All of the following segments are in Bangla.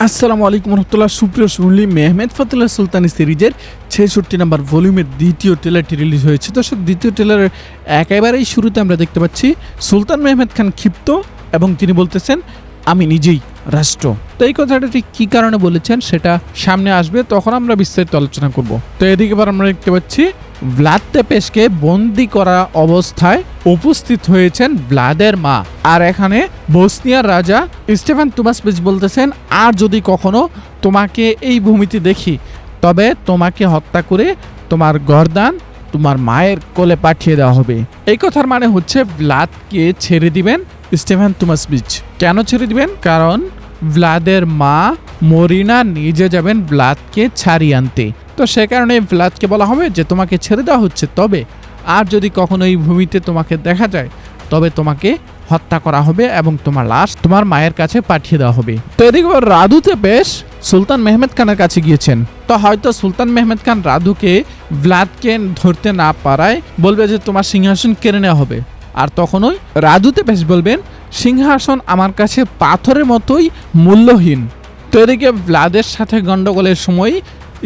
আসসালামু আলাইকুম রহমতুল্লাহ। সুপ্রিয় শুনলি, মেহমেদ ফতুল্লাহ সুলতানি সিরিজের 66 নম্বর ভলিউমের দ্বিতীয় ট্রেলারটি রিলিজ হয়েছে। দর্শক, দ্বিতীয় ট্রেলারের একেবারেই শুরুতে আমরা দেখতে পাচ্ছি সুলতান মেহমেদ খান ক্ষিপ্ত এবং তিনি বলতেছেন আমি নিজেই রাষ্ট্র। তো এই কথাটা ঠিক কী কারণে বলেছেন সেটা সামনে আসবে, তখন আমরা বিস্তারিত আলোচনা করব। তো এদিকে এবার আমরা দেখতে পাচ্ছি ভ্লাদ তেপেসকে বন্দি করা অবস্থায় উপস্থিত হয়েছেন ভ্লাদের মা। আর এখানে বসনিয়ার রাজা স্টেফান তুমাসভিচ বলতেছেন, আর যদি কখনো তোমাকে এই ভূমিতে দেখি তবে তোমাকে হত্যা করে তোমার গর্দান তোমার মায়ের কোলে পাঠিয়ে দেওয়া হবে। এই কথার মানে হচ্ছে ভ্লাদকে ছেড়ে দিবেন স্টেফান তুমাসভিচ। কেন ছেড়ে দিবেন? কারণ ভ্লাদের মা মরিনা নিজে যাবেন ভ্লাদকে ছাড়িয়ে আনতে। তো সে কারণে ভ্লাদকে বলা হবে যে তোমাকে ছেড়ে দেওয়া হচ্ছে, তবে আর যদি কখনো এই ভূমিতে তোমাকে দেখা যায় তবে তোমাকে হত্যা করা হবে এবং তোমার লাশ তোমার মায়ের কাছে পাঠিয়ে দেওয়া হবে। তো এদিকে রাধু তেপেস সুলতান মেহমেদ খানের কাছে গিয়েছেন। তো হয়তো সুলতান মেহমেদ খান রাধুকে ভ্লাদকে ধরতে না পারায় বলবে যে তোমার সিংহাসন কেড়ে নেওয়া হবে। আর তখনই রাধু তেপেস বলবেন সিংহাসন আমার কাছে পাথরের মতোই মূল্যহীন। তো এদিকে ভ্লাদের সাথে গন্ডগোলের সময়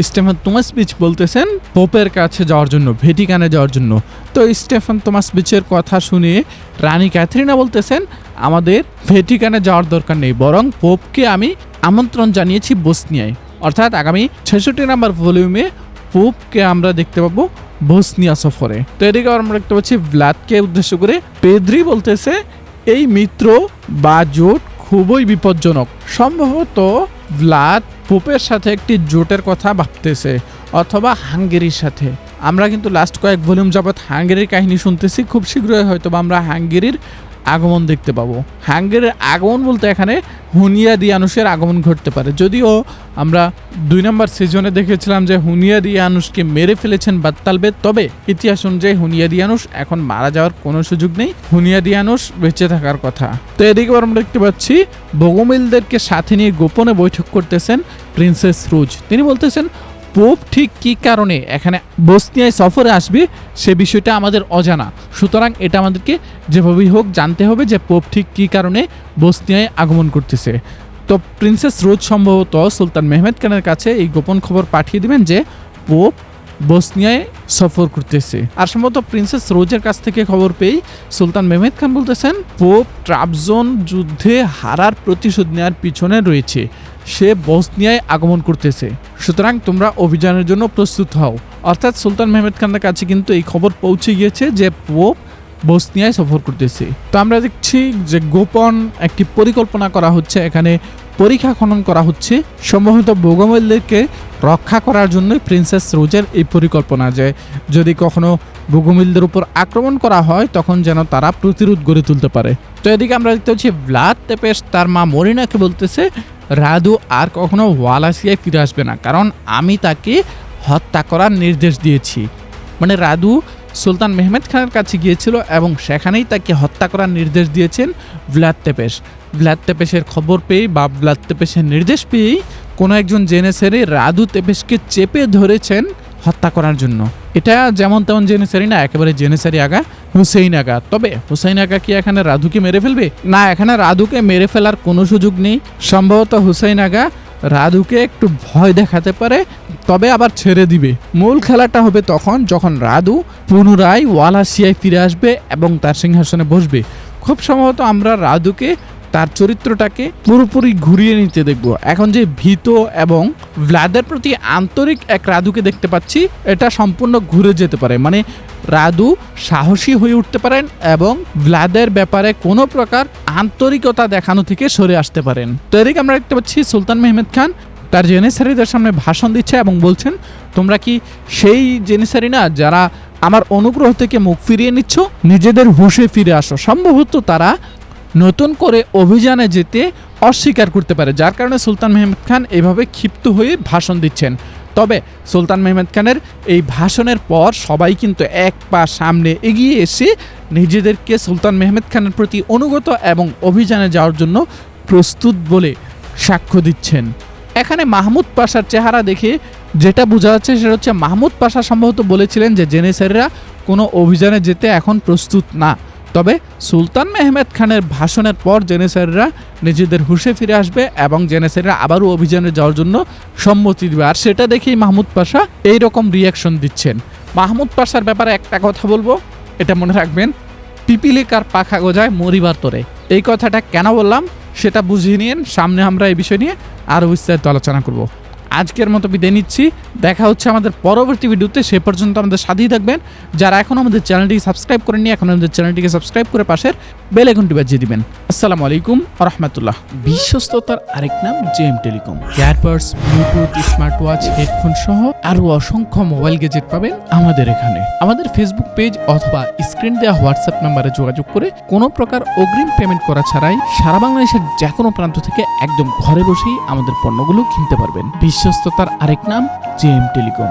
স্টেফান তুমাসভিচ বলতেছেন পোপের কাছে যাওয়ার জন্য, ভ্যাটিকানে যাওয়ার জন্য। তো স্টেফান তুমাসভিচের কথা শুনে রানী ক্যাথরিনা বলতেছেন আমাদের ভ্যাটিকানে যাওয়ার দরকার নেই, বরং পোপকে আমি আমন্ত্রণ জানিয়েছি বসনিয়ায়। অর্থাৎ আগামী 66 নম্বর ভলিউমে পোপকে আমরা দেখতে পাবো বসনিয়া সফরে। তো এদিকে আমরা দেখতে পাচ্ছি ভ্লাদকে উদ্দেশ্য করে পেদ্রি বলতেছে এই মিত্র বা জোট খুবই বিপজ্জনক। সম্ভবত ভ্লাদ পোপের সাথে একটি জোটের কথা ভাবতেছে, অথবা হাঙ্গেরির সাথে। আমরা কিন্তু লাস্ট কয়েক ভলিউম যাবৎ হাঙ্গেরির কাহিনী শুনতেছি। খুব শীঘ্রই হয়তো আমরা হাঙ্গেরির আগমন দেখতে পাবো। হাঙ্গেরির আগমন বলতে এখানে হুনিয়াদিয়ানুসের আগমন ঘটতে পারে। যদিও আমরা 2 নম্বর সিজনে দেখেছিলাম যে হুনিয়াদিয়ানুসকে মেরে ফেলেছেন বাত্তালবেদ, তবে ইতিহাস অনুযায়ী হুনিয়াদিয়ানুস এখন মারা যাওয়ার কোনো সুযোগ নেই, হুনিয়াদিয়ানুস বেঁচে থাকার কথা। তো এদিকে আমরা দেখতে পাচ্ছি বগমিলদেরকে সাথে নিয়ে গোপনে বৈঠক করতেছেন প্রিন্সেস রোজ। তিনি বলতেছেন পোপ ঠিক কী কারণে এখানে বসনিয়ায় সফরে আসবে সে বিষয়টা আমাদের অজানা, সুতরাং এটা আমাদেরকে যেভাবেই হোক জানতে হবে যে পোপ ঠিক কী কারণে বসনিয়ায় আগমন করতেছে। তো প্রিন্সেস রোজ সম্ভবত সুলতান মেহমেদ খানের কাছে এই গোপন খবর পাঠিয়ে দিবেন যে পোপ বসনিয়ায় সফর করতেছে। আর সম্ভবত প্রিন্সেস রোজের কাছ থেকে খবর পেয়েই সুলতান মেহমেদ খান বলতেছেন পোপ ট্রাবজোন যুদ্ধে হারার প্রতিশোধ নেওয়ার পিছনে রয়েছে, সে বসনিয়ায় আগমন করতেছে, সুতরাং তোমরা অভিযানের জন্য প্রস্তুত হও। অর্থাৎ সুলতান মেহমেদ খানের কাছে কিন্তু এই খবর পৌঁছে গিয়েছে যে পোপ বসনিয়ায় সফর করতেছে। তো আমরা দেখছি যে গোপন একটি পরিকল্পনা করা হচ্ছে, এখানে পরীক্ষা খনন করা হচ্ছে। সম্ভবত বগমিলদেরকে রক্ষা করার জন্য প্রিন্সেস রোজের এই পরিকল্পনা যে যদি কখনো বগমিলদের উপর আক্রমণ করা হয় তখন যেন তারা প্রতিরোধ গড়ে তুলতে পারে। তো এদিকে আমরা দেখতে পাচ্ছি ভ্লাদ তেপেস তার মা মরিনাকে বলতেছে রাধু আর কখনো ওয়ালাসিয়ায় ফিরে আসবে না, কারণ আমি তাকে হত্যা করার নির্দেশ দিয়েছি। মানে রাধু সুলতান মেহমেদ খানের কাছে গিয়েছিল এবং সেখানেই তাকে হত্যা করার নির্দেশ দিয়েছেন ভ্লাদ তেপেস। ভ্লাদ তেপেসের খবর পেয়ে বা ভ্লাদ তেপেসের নির্দেশ পেয়েই কোনো একজন জেনেসারি রাধু তেপেসকে চেপে ধরেছেন হত্যা করার জন্য। এটা যেমন তেমন জেনেসারি না, একেবারে জেনেসারি আগা হুসেইন আগা। তবে হুসেইন আগা কি এখানে রাধুকে মেরে ফেলবে? না, এখানে রাধুকে মেরে ফেলার কোনো সুযোগ নেই। সম্ভবত হুসেইন আগা রাধুকে একটু ভয় দেখাতে পারে, তবে আবার ছেড়ে দিবে। মূল খেলাটা হবে তখন যখন রাধু পুনরায় ওয়ালাসিয়ায় ফিরে আসবে এবং তার সিংহাসনে বসবে। খুব সম্ভবত আমরা রাধুকে তার চরিত্রটাকে পুরোপুরি ঘুরিয়ে নিতে দেখব। এখন যে ভীত এবং ভ্লাদের প্রতি আন্তরিক এক রাধুকে দেখতে পাচ্ছি, এটা সম্পূর্ণ ঘুরে যেতে পারে। মানে রাধু সাহসী হয়ে উঠতে পারেন এবং ভ্লাদের ব্যাপারে কোনো প্রকার আন্তরিকতা দেখানো থেকে সরে আসতে পারেন। তো এদিকে আমরা দেখতে পাচ্ছি সুলতান মেহমেদ খান তার জেনেসারিদের সামনে ভাষণ দিচ্ছে এবং বলছেন তোমরা কি সেই জেনেসারি না যারা আমার অনুগ্রহ থেকে মুখ ফিরিয়ে নিচ্ছ? নিজেদের হুঁশে ফিরে আসো। সম্ভবত তারা নতুন করে অভিযানে যেতে অস্বীকার করতে পারে, যার কারণে সুলতান মেহমেদ খান এভাবে ক্ষিপ্ত হয়ে ভাষণ দিচ্ছেন। তবে সুলতান মেহমেদ খানের এই ভাষণের পর সবাই কিন্তু এক পা সামনে এগিয়ে এসে নিজেদেরকে সুলতান মেহমেদ খানের প্রতি অনুগত এবং অভিযানে যাওয়ার জন্য প্রস্তুত বলে সাক্ষ্য দিচ্ছেন। এখানে মাহমুদ পাশার চেহারা দেখে যেটা বোঝা যাচ্ছে সেটা হচ্ছে মাহমুদ পাশা সম্ভবত বলেছিলেন যে জেনেসারিরা কোনো অভিযানে যেতে এখন প্রস্তুত না, তবে সুলতান মেহমেদ খানের ভাষণের পর জেনেসাইররা নিজেদের হুঁশে ফিরে আসবে এবং জেনেসাইররা আবারও অভিযানে যাওয়ার জন্য সম্মতি দেবে। আর সেটা দেখেই মাহমুদ পাশা এই রকম রিয়াকশন দিচ্ছেন। মাহমুদ পাশার ব্যাপারে একটা কথা বলবো, এটা মনে রাখবেন, পিপিলিকার পাখা গজায় মরিবার তরে। এই কথাটা কেন বললাম সেটা বুঝিয়ে নিন, সামনে আমরা এই বিষয় নিয়ে আরও বিস্তারিত আলোচনা করব। আজকের মতো বিদায় নিচ্ছি, দেখা হচ্ছে আমাদের পরবর্তী ভিডিওতে। সে পর্যন্ত আমাদের সাথেই থাকবেন। যারা এখন আমাদের চ্যানেলটিকে সাবস্ক্রাইব করেননি, এখন আমাদের চ্যানেলটিকে সাবস্ক্রাইব করে পাশের বেল আইকনটি বাজিয়ে দিবেন। আসসালামু আলাইকুম ওয়া রাহমাতুল্লাহ। বিশ্বস্ততার আরেক নাম JM telecom. Earbuds, Bluetooth, smart watch, headphone সহ আরও অসংখ্য মোবাইল গ্যাজেট পাবেন আমাদের এখানে। আমাদের ফেসবুক পেজ অথবা স্ক্রিন দেওয়া হোয়াটসঅ্যাপ নাম্বারে যোগাযোগ করে কোনো প্রকার অগ্রিম পেমেন্ট করা ছাড়াই সারা বাংলাদেশের যে কোনো প্রান্ত থেকে একদম ঘরে বসেই আমাদের পণ্যগুলো কিনতে পারবেন। বিশ্বস্ততার আরেক নাম জেএম টেলিকম।